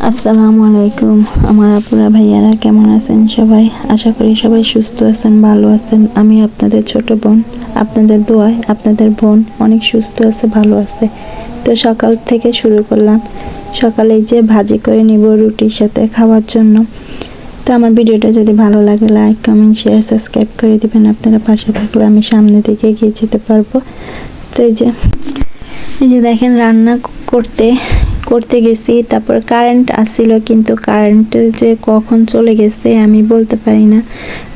আসসালামু আলাইকুম আমার আপুরা ভাইয়ারা কেমন আছেন সবাই। আশা করি সবাই সুস্থ আছেন, ভালো আছেন। আমি আপনাদের ছোট বোন, আপনাদের দোয়ায় আপনাদের বোন অনেক সুস্থ আছে, ভালো আছে। তো সকাল থেকে শুরু করলাম। সকালে যে ভাজি করে নিব রুটির সাথে খাওয়ার জন্য। তো আমার ভিডিওটা যদি ভালো লাগে লাইক কমেন্ট শেয়ার সাবস্ক্রাইব করে দিবেন। আপনারা পাশে থাকলে আমি সামনের দিকে এগিয়ে যেতে পারবো। তো এই যে দেখেন রান্না করতে করতে গেছি, তারপর কারেন্ট আসছিল, কিন্তু কারেন্ট যে কখন চলে গেছে আমি বলতে পারি না।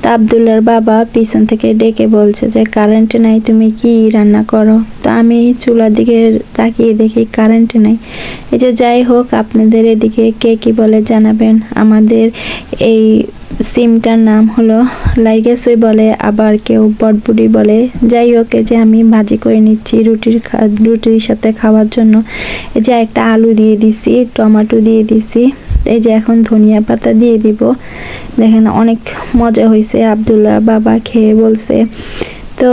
তা আব্দুল্লার বাবা পিছন থেকে ডেকে বলছে যে কারেন্ট নাই, তুমি কি রান্না করো। তো আমি চুলার দিকে তাকিয়ে দেখি কারেন্ট নাই। এই যে যাই হোক, আপনাদের এদিকে কে কি বলে জানাবেন। আমাদের এই সিমটার নাম হলো লাইগাসই বলে, আবার কেউ বটবুটি বলে। যাই হোক, এই যে আমি ভাজি করে নিচ্ছি রুটির সাথে খাওয়ার জন্য। এই যে একটা আলু দিয়ে দিছি, টমেটো দিয়ে দিছি। এই যে এখন ধনিয়া পাতা দিয়ে দিব। দেখেন অনেক মজা হয়েছে, আব্দুল্লাহ বাবা খেয়ে বলছে। তো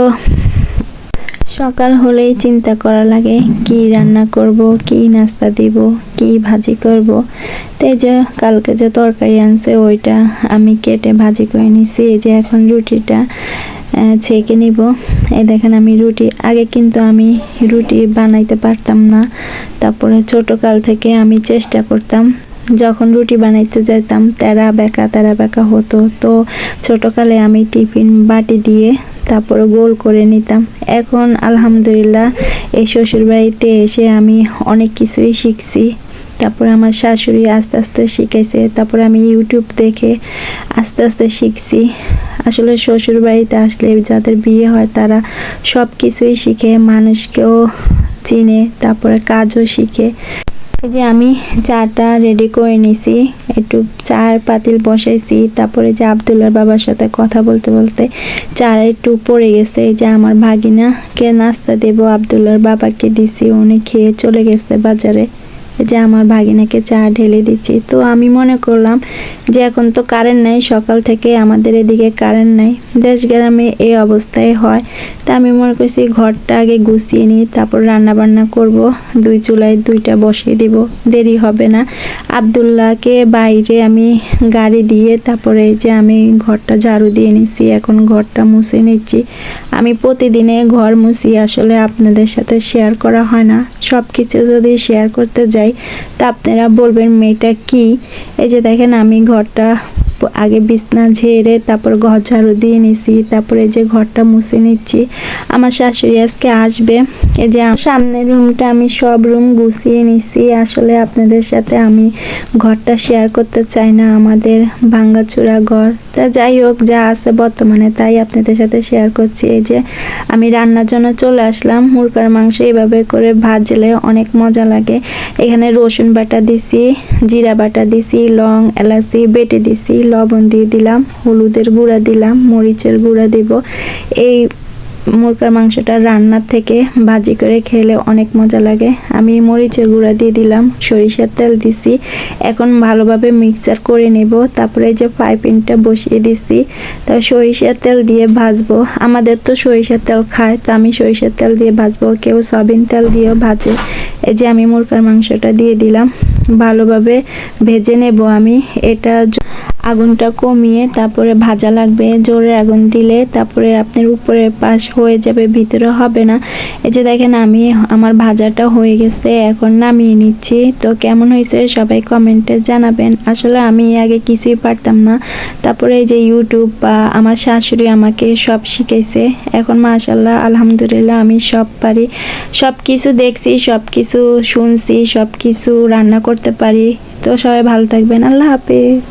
সকাল হলেই চিন্তা করা লাগে কি রান্না করব, কি নাস্তা দিব, কি ভাজি করব। তো এই যে কালকে যে তরকারি আনছে ওইটা আমি কেটে ভাজি করে নিছি। এই যে এখন রুটিটা ছেঁকে নিব। এই দেখেন আমি আগে কিন্তু আমি রুটি বানাইতে পারতাম না। তারপরে ছোটকাল থেকে আমি চেষ্টা করতাম, যখন রুটি বানাইতে যেতাম তেরা বেঁকা হতো। তো ছোটকালে আমি টিফিন বাটি দিয়ে তারপরে গোল করে নিতাম। এখন আলহামদুলিল্লাহ এই শ্বশুর বাড়িতে এসে আমি অনেক কিছুই শিখছি। তারপরে আমার শাশুড়ি আস্তে আস্তে শিখাইছে, তারপরে আমি ইউটিউব দেখে আস্তে আস্তে শিখছি। আসলে শ্বশুর বাড়িতে আসলে যাদের বিয়ে হয় তারা সব কিছুই শিখে, মানুষকেও চিনে, তারপরে কাজও শিখে। এই যে আমি চাটা রেডি করে নিছি, একটু চার পাতিল বসাইছি। তারপরে যে আব্দুল্লার বাবার সাথে কথা বলতে বলতে চা একটু পড়ে গেছে। এই যে আমার ভাগিনাকে নাস্তা দেব, আব্দুল্লার বাবাকে দিছি, উনি খেয়ে চলে গেছে বাজারে। যে আমার ভাগিনাকে চা ঢেলে দিচ্ছি। তো আমি মনে করলাম যে এখন তো কারেন্ট নাই, সকাল থেকে আমাদের এদিকে কারেন্ট নাই, দেশ গ্রামে এই অবস্থায় হয়। তা আমি মনে করছি ঘরটা আগে গুছিয়ে নিই, তারপর রান্না বান্না করব। দুই চুলায় দুইটা বসিয়ে দিব, দেরি হবে না। আব্দুল্লাহকে বাইরে আমি গাড়ি দিয়ে তারপরে যে আমি ঘরটা ঝাড়ু দিয়ে নিচ্ছি, এখন ঘরটা মুছে নিচ্ছি। আমি প্রতিদিনে ঘর মুছি, আসলে আপনাদের সাথে শেয়ার করা হয় না। সব কিছু যদি শেয়ার করতে যাই তা আপনারা বলবেন মেয়েটা কি। এই যে দেখেন আমি ঘরটা আগে বিছনা ঝেড়ে তারপর ঘর ঝাড়ু দিয়ে নিছি, তারপরে যে ঘরটা মুছে নিচ্ছি। আমার শাশুড়ি আজকে আসবে। এই যে সামনের রুমটা আমি সব রুম গুছিয়ে নিছি। আসলে আপনাদের সাথে আমি ঘরটা শেয়ার করতে চাই না, আমাদের ভাঙ্গাচুরা ঘর। তা যাই হোক, যা আছে বর্তমানে তাই আপনাদের সাথে শেয়ার করছি। এই যে আমি রান্নার জন্য চলে আসলাম। মুরগার মাংস এইভাবে করে ভাজলে অনেক মজা লাগে। এখানে রসুন বাটা দিছি, জিরা বাটা দিছি, লং এলাচি বেটে দিছি, লবণ দিয়ে দিলাম, হলুদের গুঁড়া দিলাম, মরিচের গুঁড়া দিব। এই মুরগার মাংসটা রান্নার থেকে ভাজি করে খেলে অনেক মজা লাগে। আমি মরিচের গুঁড়া দিয়ে দিলাম, সরিষার তেল দিছি। এখন ভালোভাবে মিক্সার করে নেব। তারপরে যে ফ্রাই প্যানটা বসিয়ে দিছি, তা সরিষার তেল দিয়ে ভাজবো। আমাদের তো সরিষার তেল খায়, তো আমি সরিষার তেল দিয়ে ভাজবো, কেউ সয়াবিন তেল দিয়েও ভাজে। এই যে আমি মুরগার মাংসটা দিয়ে দিলাম, ভালোভাবে ভেজে নেব আমি। এটা আগুনটা কমিয়ে তারপরে ভাজা লাগবে, জোরে আগুন দিলে তারপরে আপনার উপরের পাশ হয়ে যাবে, ভিতরে হবে না। এই যে দেখেন আমার ভাজাটা হয়ে গেছে, এখন নামিয়ে নিচ্ছি। তো কেমন হয়েছে সবাই কমেন্টে জানাবেন। আসলে আমি আগে কিছুই পারতাম না, তারপরে এই যে ইউটিউব বা আমার শাশুড়ি আমাকে সব শিখাইছে। এখন মাশাআল্লাহ আলহামদুলিল্লাহ আমি সব পারি, সব কিছু দেখছি, সব কিছু শুনছি, সব কিছু রান্না করতে পারি। তো সবাই ভালো থাকবেন, আল্লাহ হাফেজ।